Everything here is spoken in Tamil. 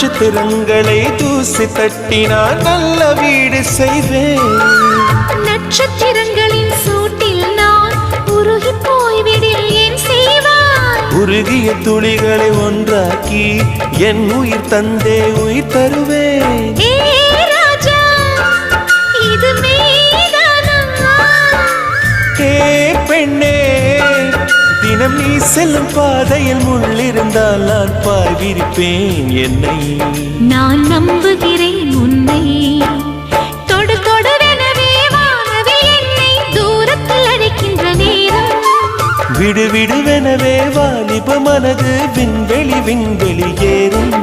நட்சத்திரங்களை தூசி தட்டினால் நல்ல வீடு செய்வேன். நட்சத்திரங்களின் சூட்டில் நான் உருகி போய்விடில் ஏன் செய்வாய்? உருகிய துளிகளை ஒன்றாக்கி என் உயிர் தந்தே உயிர் தருவேன். ஏ ராஜா, இது மெய்தானா? ஏ பெண்ணே, தினம் நீ செல்லும் பாதையில் முள்ளிருந்தால் நான் பாய் விரிப்பேன் என்னை. நான் நம்புகிறேன் உன்னை. தொடு தொடுவெனவே வானவே என்னை தூரத்தில் அழைக்கின்ற நேரம். விடு விடுவெனவே வாலிப மனது விண்வெளி விண்வெளி ஏறும்.